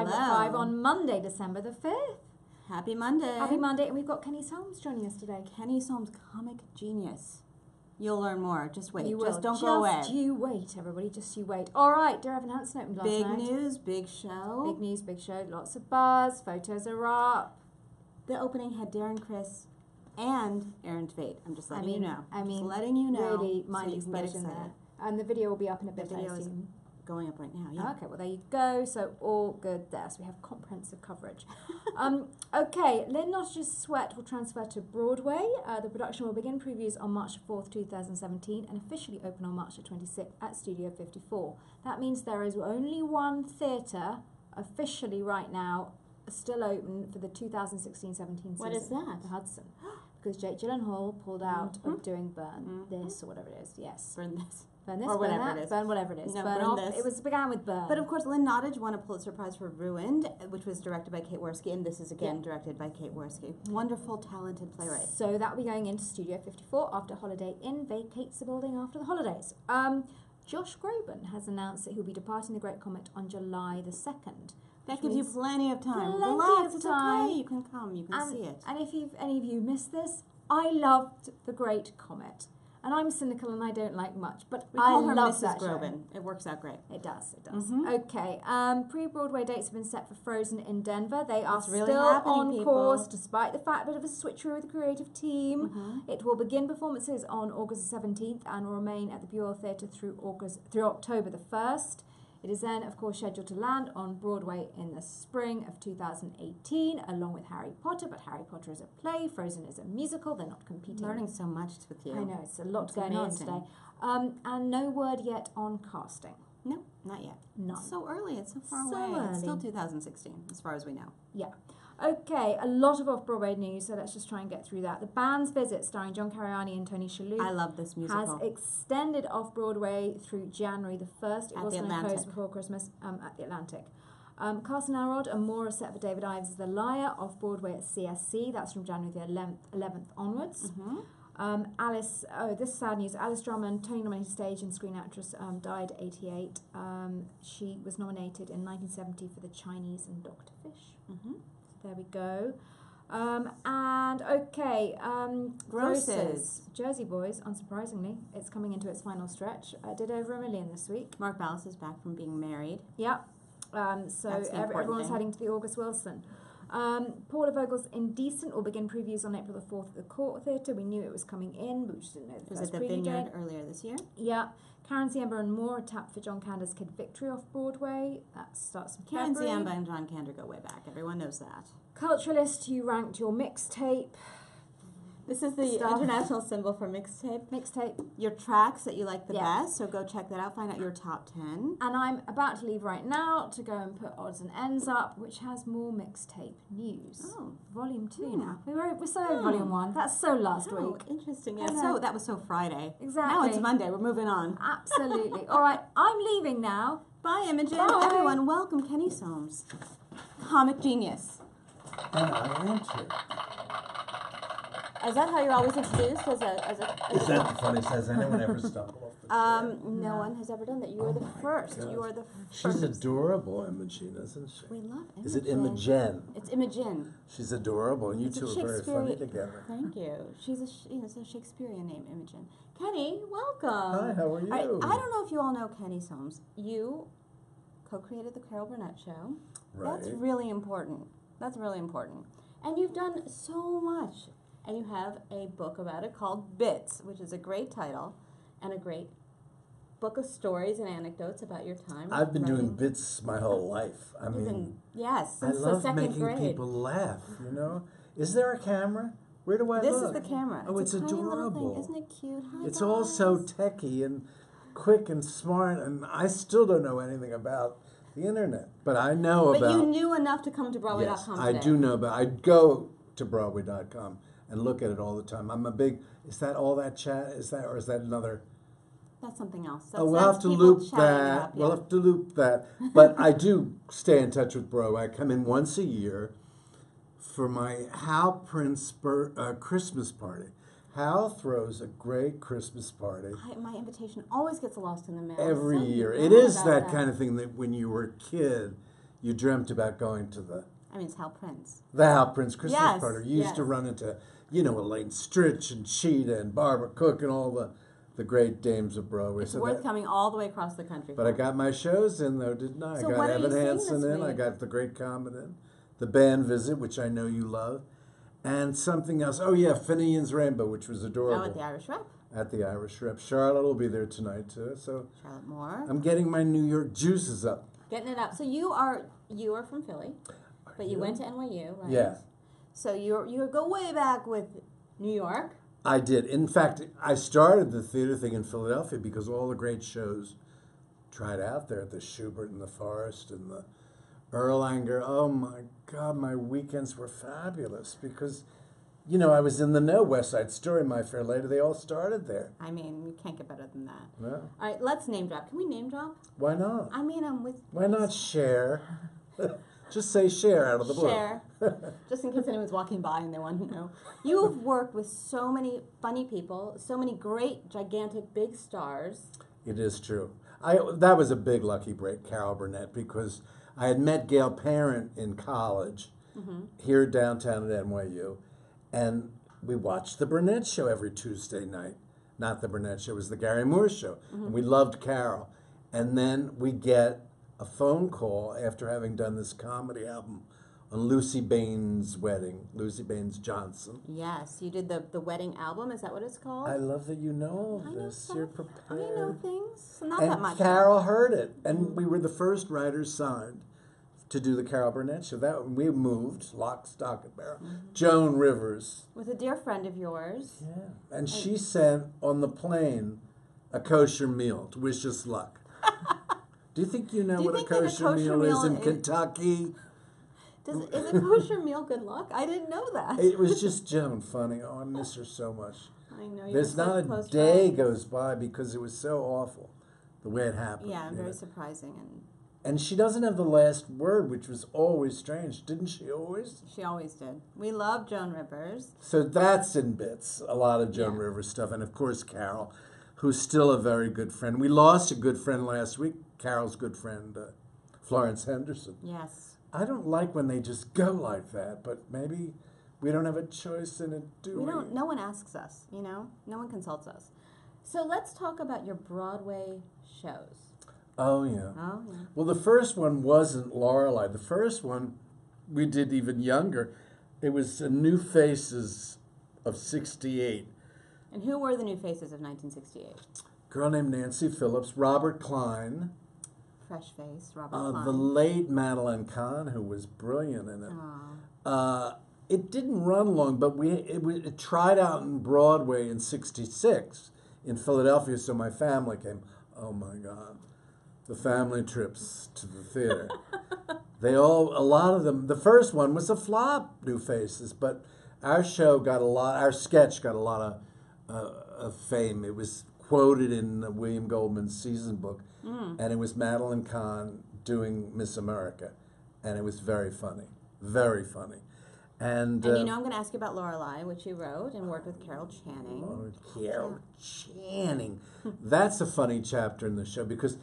live at 5 on Monday, December the 5th. Happy Monday. Happy Monday, and we've got Kenny Solms joining us today. Kenny Solms, comic genius. You'll learn more. Just wait. You just will. don't go away. Just you wait, everybody. Just you wait. All right, Dear Evan Hansen opened last Big night. news, big show. Big news, big show. Lots of buzz. Photos are up. The opening had Darren Criss and Aaron Tveit. I'm just letting you know. I mean, just letting you know. Really mind explosion there. And the video will be up in a bit. The video is going up right now. Yeah. Okay, well there you go. So all good there. So we have comprehensive coverage. Okay, Lynn Nottage's Sweat will transfer to Broadway. The production will begin previews on March 4th, 2017 and officially open on March 26th at Studio 54. That means there is only one theatre officially right now still open for the 2016-17 season. What is that? The Hudson. Because Jake Gyllenhaal pulled out of doing Burn This or whatever it is. Yes. Burn This. Burn This, or burn whatever that, it is. Burn whatever it is. No, burn Burn off. This. It began with Burn. But of course, Lynn Nottage won a Pulitzer Prize for Ruined, which was directed by Kate Worski, and this is again directed by Kate Worski. Wonderful, talented playwright. So that will be going into Studio 54 after Holiday Inn vacates the building after the holidays. Josh Groban has announced that he'll be departing the Great Comet on July the 2nd. That gives you plenty of time. Plenty Relax, of it's time. okay. You can come, you can see it. And if any of you missed this, I loved The Great Comet. And I'm cynical and I don't like much, but We call I her love Mrs. that Groban. show. It works out great. It does, it does. Okay, pre-Broadway dates have been set for Frozen in Denver. They are It's really still happening, on people. course, despite the fact bit of a switcheroo with the creative team. It will begin performances on August the 17th and will remain at the Buell Theatre through October the 1st. It is then, of course, scheduled to land on Broadway in the spring of 2018, along with Harry Potter. But Harry Potter is a play, Frozen is a musical. They're not competing. Learning so much with you. I know, it's a lot going amazing. on today. And no word yet on casting. No, not yet. None. It's so early. It's so far So away. It's still early. 2016, as far as we know. Yeah. Okay, a lot of off-Broadway news, so let's just try and get through that. The Band's Visit, starring John Cariani and Tony Shalhoub, I love this musical. has extended off-Broadway through January the 1st. It At was the going to close Atlantic. before Christmas at the Atlantic. Castle Elrod and more are set for David Ives' The Liar off-Broadway at CSC. That's from January the 11th onwards. This is sad news. Alice Drummond, Tony-nominated stage and screen actress, died at 88. She was nominated in 1970 for The Chinese and Dr. Fish. There we go. Grosses. Jersey Boys, unsurprisingly, it's coming into its final stretch. Did over 1 million this week. Mark Ballas is back from being married. Yeah. So That's the important everyone's thing. heading to the August Wilson. Paula Vogel's Indecent will begin previews on April the 4th at the Court Theatre. We knew it was coming in, but we just didn't know the Was first it the preview Vineyard date. earlier this year? Yeah. Karen Ziemba and more are tapped for John Canda's Kid Victory off Broadway. That starts in Karen February. Ziemba and John Kander go way back. Everyone knows that. Culturalist, you ranked your mixtape. This is the Stuff. international symbol for mixtape. Mixtape. Your tracks that you like the Yeah. best, so go check that out. Find out your top 10. And I'm about to leave right now to go and put Odds and Ends up, which has more mixtape news. Oh. Volume 2 now. We're so over Volume 1. That's so last Oh, week. interesting. I Yeah, know. so that was so Friday. Exactly. Now it's Monday. We're moving on. Absolutely. All right, I'm leaving now. Bye, Imogen. Bye. Everyone, welcome Kenny Solms, comic genius. And I answer. Is that how you're always introduced? Is that the funniest? Has anyone ever stumbled off the chair? No one has ever done that. You are the first. God. You are the She's first. adorable, Imogen, isn't she? We love Imogen. Is it Imogen? It's Imogen. She's adorable, and you It's a two are very funny Shakespearean- together. Thank you. She's it's a Shakespearean name, Imogen. Kenny, welcome. Hi, how are you? I don't know if you all know Kenny Solms. You co-created the Carol Burnett Show. Right. That's really important. That's really important. And you've done so much. And you have a book about it called Bits, which is a great title and a great book of stories and anecdotes about your time. I've been doing writing. bits my whole life. I You've mean, been, yes, I since the love second making grade. people laugh, you know? Is there a camera? Where do I This look? is the camera. Oh, it's a tiny little adorable. thing. Isn't it cute? Hi, It's all so guys. techy and quick and smart, and I still don't know anything about the internet. But I know But about... you knew enough to come to Broadway.com Yes, today. I do know about. I go to Broadway.com and look at it all the time. I'm a big. Is that all that chat? Is that, or is that another? That's something else. Oh, we'll that's have to people loop chatting that. it up, We'll yeah. have to loop that. But I do stay in touch with Broadway. I come in once a year for my Hal Prince Christmas party. Hal throws a great Christmas party My invitation always gets lost in the mail. every So year. mad It is about that kind of thing that when you were a kid, you dreamt about going to the it's Hal Prince. Hal Prince Christmas Yes, party. You used to yes. run into, Elaine Stritch and Cheetah and Barbara Cook and all the great dames of Broadway. It's worth coming all the way across the country But I got my shows in, though, didn't I? So I got what are you Evan seeing Hansen this in. I week? got The Great Comet in. The Band Visit, which I know you love. And something else. Oh, yeah, Finian's Rainbow, which was adorable. Oh, at the Irish Rep. At the Irish Rep. Charlotte will be there tonight, too. So Charlotte Moore. I'm getting my New York juices up. Getting it up. So you are from Philly, but you went to NYU, right? Yeah. So you go way back with New York. I did. In fact, I started the theater thing in Philadelphia because all the great shows tried out there at the Schubert and the Forest and the Erlanger. Oh my God, my weekends were fabulous because, I was in the know. West Side Story, My Fair Lady, they all started there. You can't get better than that. No. All right, let's name drop. Can we name drop? Why not? I'm with. Why not share? Just say share out of the blue. Share. Just in case anyone's walking by and they want to know. You've worked with so many funny people, so many great, gigantic, big stars. It is true. That was a big lucky break, Carol Burnett, because I had met Gail Parent in college here downtown at NYU, and we watched the Burnett Show every Tuesday night. Not the Burnett Show, it was the Gary Moore Show. And we loved Carol. And then we get a phone call after having done this comedy album on Lucy Baines' wedding, Lucy Baines Johnson. Yes, you did the wedding album. Is that what it's called? I love that you know all I know this. stuff. You're prepared. I know things. Not And that much. Carol heard it, and we were the first writers signed to do the Carol Burnett Show. That we moved, lock, stock, and barrel. Joan Rivers. With a dear friend of yours. Yeah, and she sent on the plane a kosher meal to wish us luck. Do you think you know Do you what a think that a kosher kosher meal is meal in is- Kentucky? Is a kosher meal good luck? I didn't know that. It was just Joan funny. Oh, I miss her so much. I know you're There's such not a close day friends. goes by because it was so awful, the way it happened. Yeah, you very know. surprising, And she doesn't have the last word, which was always strange. Didn't she always? and she always did. We love Joan Rivers. So that's in bits, a lot of Joan Yeah. Rivers stuff. And of course, Carol, who's still a very good friend. We lost a good friend last week, Carol's good friend, Florence Henderson. Yes. I don't like when they just go like that, but maybe we don't have a choice in it, do we? We don't. No one asks us. No one consults us. So let's talk about your Broadway shows. Oh, yeah. Oh yeah. Well, the first one wasn't Lorelei. The first one we did even younger. It was New Faces of 68. And who were the new faces of 1968? A girl named Nancy Phillips, Robert Klein, Fresh face, Robert Klein. the late Madeline Kahn, who was brilliant in it. Aw. It didn't run long, but it tried out in Broadway in 66 in Philadelphia, so my family came. Oh, my God. The family trips to the theater. A lot of them, the first one was a flop, New Faces, but our sketch got a lot of fame. It was quoted in William Goldman's season book, and it was Madeline Kahn doing Miss America, and it was very funny, very funny. And I'm going to ask you about Lorelei, which you wrote and worked with Carol Channing. Oh, Carol Channing. That's a funny chapter in the show because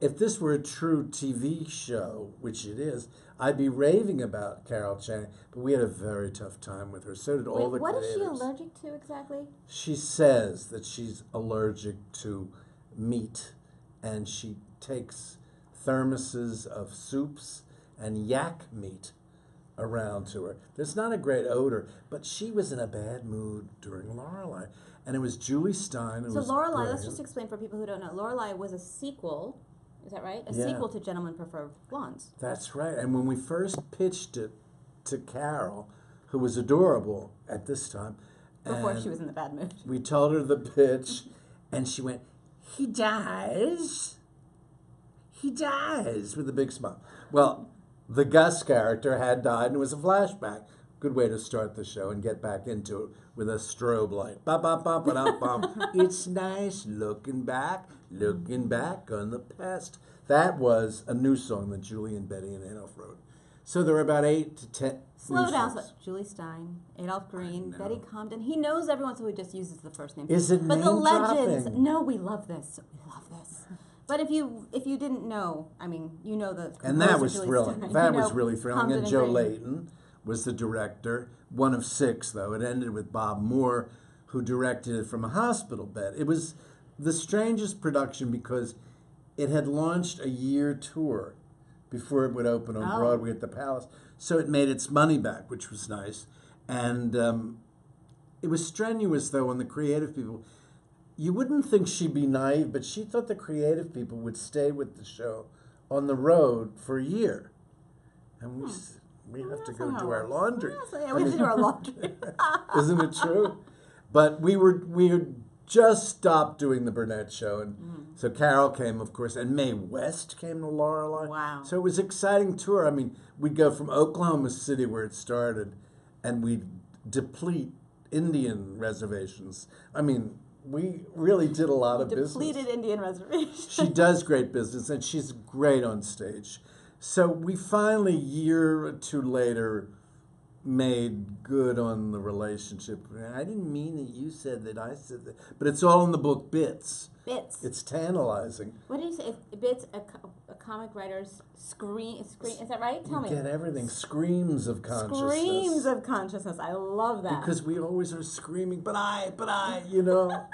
if this were a true TV show, which it is, I'd be raving about Carol Channing. But we had a very tough time with her. So did all the What creators. is she allergic to exactly? She says that she's allergic to meat, and she takes thermoses of soups and yak meat around to her. There's not a great odor, but she was in a bad mood during Lorelei. And it was Julie Stein who So was Lorelei, let's brilliant. just explain for people who don't know. Lorelei was a sequel, is that right? A Yeah. sequel to Gentlemen Prefer Blondes. That's right. And when we first pitched it to Carol, who was adorable at this time, Before and she was in the bad mood. we told her the pitch, and she went, "He dies. He dies," with a big smile. Well, the Gus character had died, and it was a flashback. Good way to start the show and get back into it with a strobe light. Ba ba ba ba da bum. It's nice looking back on the past. That was a new song that Julie and Betty and Adolph wrote. So there were about 8 to 10. Slow new down. songs. Julie Stein, Adolph Green, know. Betty Comden. He knows everyone, so he just uses the first name. Is it But the name legends. dropping? No, we love this. We love this. But if you didn't know, I mean, you know the And that composer, was Julie thrilling. Stein. That You was know really thrilling. Compton And Joe Green. Layton was the director, one of 6, though. It ended with Bob Moore, who directed it from a hospital bed. It was the strangest production because it had launched a year tour before it would open on Oh. Broadway at the Palace. So it made its money back, which was nice. And it was strenuous, though, on the creative people. You wouldn't think she'd be naive, but she thought the creative people would stay with the show on the road for a year. And we have to go do our laundry. Yeah, we have to do our laundry. Isn't it true? But we had just stopped doing the Burnett show, and so Carol came, of course, and Mae West came to Lorelei. Wow. So it was an exciting tour. I mean, we'd go from Oklahoma City, where it started, and we'd deplete Indian reservations. I mean, we really did a lot of business. Depleted Indian reservation. She does great business, and she's great on stage. So we finally, a year or two later, made good on the relationship. I didn't mean that you said that, I said that. But it's all in the book Bits. Bits. It's tantalizing. What do you say? Bits, a comic writer's scream. Is that right? Tell me. You get everything. Screams of consciousness. Screams of consciousness. I love that. Because we always are screaming, but I, you know.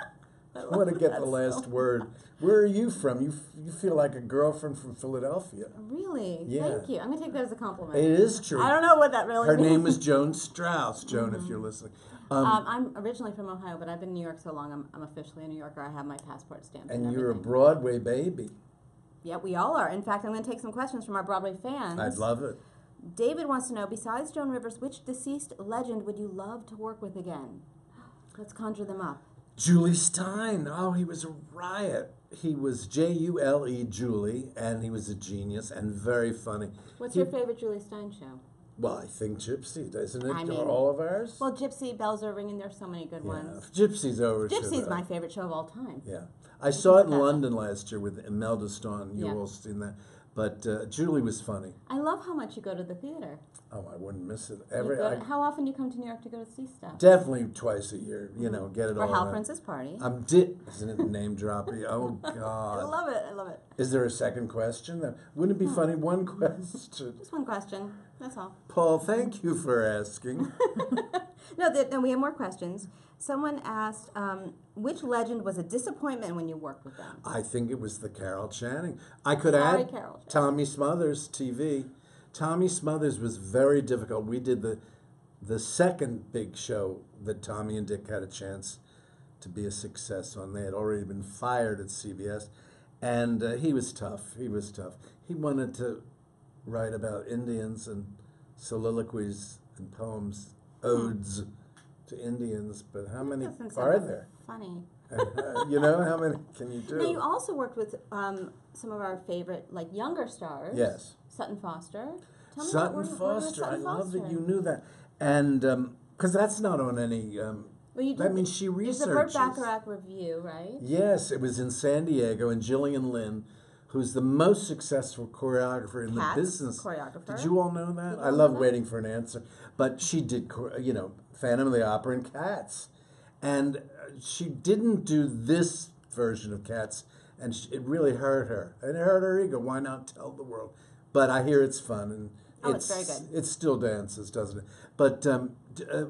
I want to get the last word. Where are you from? You feel like a girlfriend from Philadelphia. Really? Yeah. Thank you. I'm going to take that as a compliment. It is true. I don't know what that really Her means. name was Joan Strauss. Joan, if you're listening. I'm originally from Ohio, but I've been in New York so long, I'm officially a New Yorker. I have my passport stamped. And and you're a everything. Broadway baby. Yeah, we all are. In fact, I'm going to take some questions from our Broadway fans. I'd love it. David wants to know, besides Joan Rivers, which deceased legend would you love to work with again? Let's conjure them up. Julie Stein. Oh, he was a riot. He was Jule, Julie, and he was a genius and very funny. What's your favorite Julie Stein show? Well, I think Gypsy, isn't it? I mean, all of ours? Well, Gypsy, Bells Are Ringing, there's so many good yeah. ones. Gypsy's over. Gypsy's my favorite show of all time. Yeah. I saw it in London last year with Imelda Staun. You all seen that. But Julie was funny. I love how much you go to the theater. Oh, I wouldn't miss it. How often do you come to New York to go to see stuff? Definitely twice a year, you know, get it For all Hal around. Prince's party. Isn't it name dropping? Oh, God. I love it. I love it. Is there a second question? Wouldn't it be funny? One question. Just one question. That's all. Paul, thank you for asking. No, we have more questions. Someone asked, which legend was a disappointment when you worked with them? I think it was the Carol Channing. I could Sorry, add Carol Channing. Tommy Smothers TV. Tommy Smothers was very difficult. We did the second big show that Tommy and Dick had a chance to be a success on. They had already been fired at CBS, and he was tough. He was tough. He wanted to write about Indians and soliloquies and poems, odes to Indians, but how many are there? Funny. You know, how many can you do? Now, you also worked with some of our favorite, like, younger stars. Yes. Sutton Foster. Tell me Sutton about working with Foster. I Sutton love that Foster. you knew that. And because that's not on any. Well, you that did means she It's researches. the Burt Bacharach Review, right? Yes, it was in San Diego, and Gillian Lynn, who's the most successful choreographer in Cats the business. choreographer. Did you all know that? Did you I know love that? waiting for an answer. But she did, Phantom of the Opera and Cats. And she didn't do this version of Cats, and it really hurt her. It hurt her ego. Why not tell the world? But I hear it's fun, and it's very good. It still dances, doesn't it? But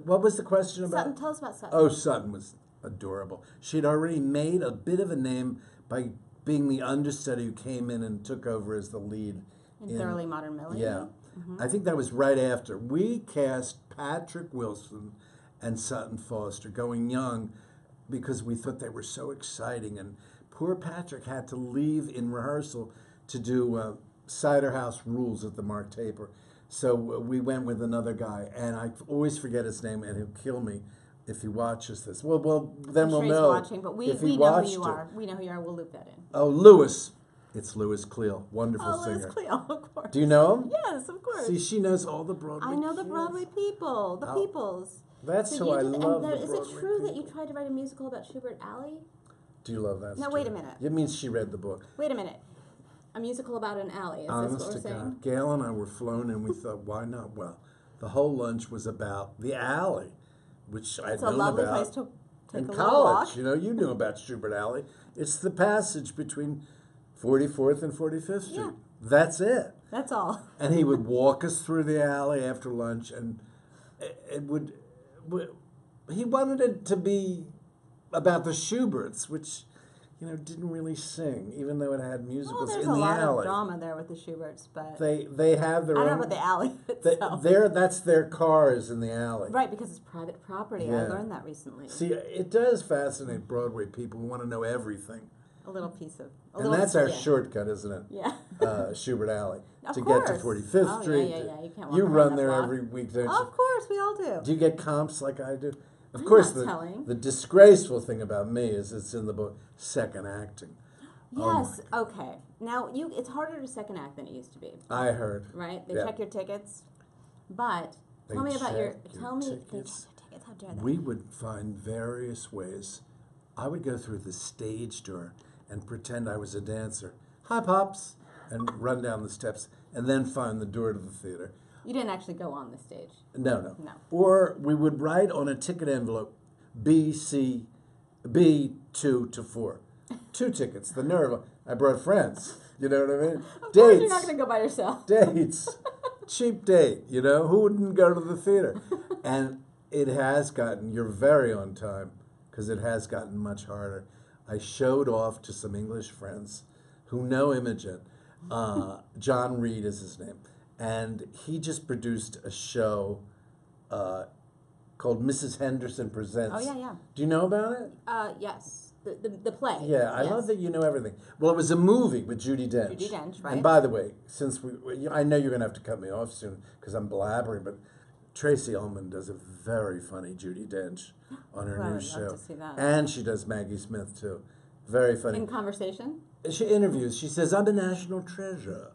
what was the question about? Sutton, tell us about Sutton. Oh, Sutton was adorable. She'd already made a bit of a name by being the understudy who came in and took over as the lead. In Thoroughly Modern Millie. Yeah. Mm-hmm. I think that was right after. We cast Patrick Wilson and Sutton Foster going young because we thought they were so exciting. And poor Patrick had to leave in rehearsal to do Cider House Rules at the Mark Taper. So we went with another guy, and I always forget his name, and he'll kill me if he watches this. Well, then I'm we'll sure know. He's watching, but we if he know who watched you it. are. We know who you are. We'll loop that in. Oh, Lewis. It's Lewis Cleo, wonderful singer. Lewis Cleo, of course. Do you know him? Yes, of course. See, she knows all the Broadway I know the kids. Broadway people, the peoples. That's So who you I did- and love. there- the Is it Broadway true that people. you tried to write a musical about Schubert Alley? Do you love that? Now, story? wait a minute. It means she read the book. Wait a minute. A musical about an alley. Is this Honest what to we're saying? God, Gail and I were flown, and we thought, why not? Well, the whole lunch was about the alley, which I'd It's a known lovely about place to take in a college. little walk. You know, you knew about Schubert Alley. It's the passage between 44th and 45th Street. Yeah. That's it. That's all. And he would walk us through the alley after lunch, and it would he wanted it to be about the Schuberts, which, didn't really sing, even though it had musicals Well, there's in a the lot alley. of drama there with the Schuberts, but They have their I own. don't know about the alley itself. That's their cars in the alley. Right, because it's private property. I Yeah. learned that recently. See, it does fascinate Broadway people who want to know everything. A little piece of. And that's our shortcut, isn't it? Yeah. Schubert Alley. Of to course. get to 45th Oh, Street. yeah. You can't walk You around run that there block. every week, don't you? Of course, we all do. Do you get comps like I do? Of I'm course, not telling. the disgraceful thing about me is it's in the book, second acting. Yes. Okay. Now it's harder to second act than it used to be. I heard. Right? They Yeah. check your tickets, but They tell me about your. check Tell me. They check your tickets. tickets. How dare they? We would find various ways. I would go through the stage door and pretend I was a dancer. Hi, Pops! And run down the steps and then find the door to the theater. You didn't actually go on the stage. No. No. Or we would write on a ticket envelope B2 to 4. 2 tickets. The nerve. I brought friends. You know what I mean? Of Dates. course, you're not going to go by yourself. Dates. Cheap date. Who wouldn't go to the theater? And it has gotten, you're very on time, because it has gotten much harder. I showed off to some English friends who know Imogen. John Reed is his name. And he just produced a show called Mrs. Henderson Presents. Oh, yeah. Do you know about it? Yes. The play. Yeah, I Yes. love that you know everything. Well, it was a movie with Judi Dench. Judi Dench, right. And by the way, since I know you're going to have to cut me off soon because I'm blabbering, but Tracy Ullman does a very funny Judi Dench on her Well, I new would show. love to see that. And she does Maggie Smith, too. Very funny. In conversation? She interviews. She says, I'm a national treasure.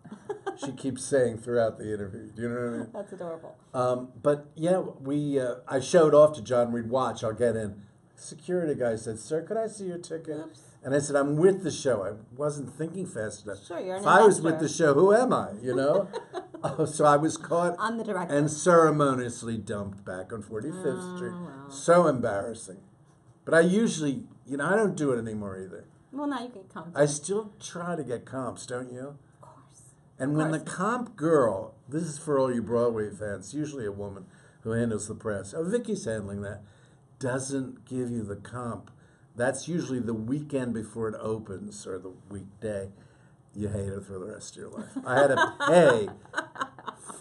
She keeps saying throughout the interview. Do you know what I mean? That's adorable. But yeah, I showed off to John Reed. Watch, I'll get in. Security guy said, "Sir, could I see your ticket?" Oops. And I said, "I'm with the show." I wasn't thinking fast enough. Sure, you're an If I was investor. with the show, who am I? So I was caught I'm the director. and ceremoniously dumped back on 45th Street. Wow. So embarrassing. But I usually, I don't do it anymore either. Well, now you can come. I still try to get comps, don't you? Of course. And when the comp girl, this is for all you Broadway fans, usually a woman who handles the press. Oh, Vicky's handling that. Doesn't give you the comp. That's usually the weekend before it opens or the weekday. You hate it for the rest of your life. I had to pay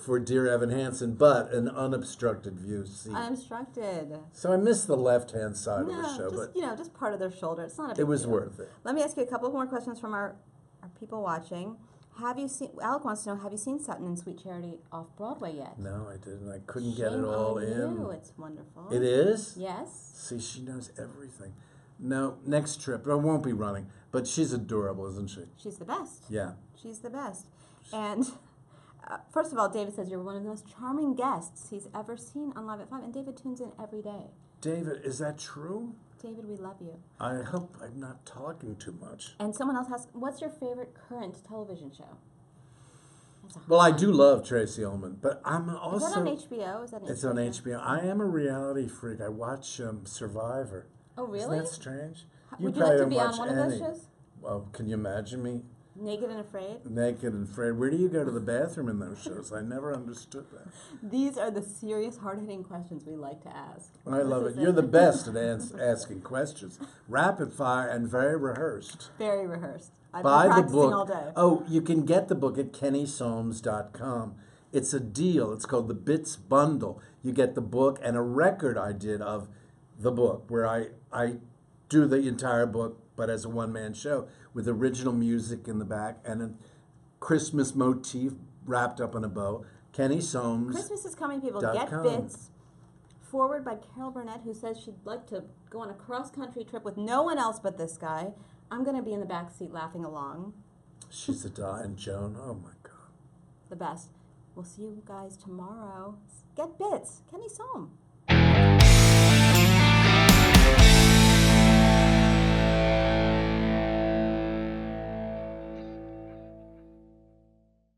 for Dear Evan Hansen, but an unobstructed view seat. Unobstructed. So I missed the left-hand side of the No, show, just, but just part of their shoulder. It's not a big it was deal. worth it. Let me ask you a couple more questions from our people watching. Have you seen, Alec wants to know, have you seen Sutton and Sweet Charity off Broadway yet? No, I didn't. I couldn't get it Shame all on in. you. It's wonderful. It is? Yes. See, she knows everything. No, next trip. I won't be running, but she's adorable, isn't she? She's the best. Yeah. She's the best. And first of all, David says you're one of the most charming guests he's ever seen on Live at 5. And David tunes in every day. David, is that true? David, we love you. I hope I'm not talking too much. And someone else asks, what's your favorite current television show? Well, I do love Tracy Ullman, but I'm also... Is that on HBO? Is that an It's on HBO. I am a reality freak. I watch Survivor. Oh, really? Isn't that strange? Would you probably like to don't be on watch one of those any. shows? Well, can you imagine me Naked and Afraid? naked and afraid? Where do you go to the bathroom in those shows? I never understood that. These are the serious, hard-hitting questions we like to ask. I love This it. is You're the best at asking questions. Rapid fire and very rehearsed. Very rehearsed. I've Buy been the practicing book. all day. Oh, you can get the book at kennysolms.com. It's a deal. It's called the Bits Bundle. You get the book and a record I did of the book where I do the entire book, but as a one-man show with original music in the back and a Christmas motif wrapped up in a bow. Kenny Solms. Christmas is coming, people. .com. Get Bits. Forward by Carol Burnett, who says she'd like to go on a cross-country trip with no one else but this guy. I'm going to be in the back seat laughing along. She's a doll. And Joan, oh my God. The best. We'll see you guys tomorrow. Get Bits. Kenny Solms.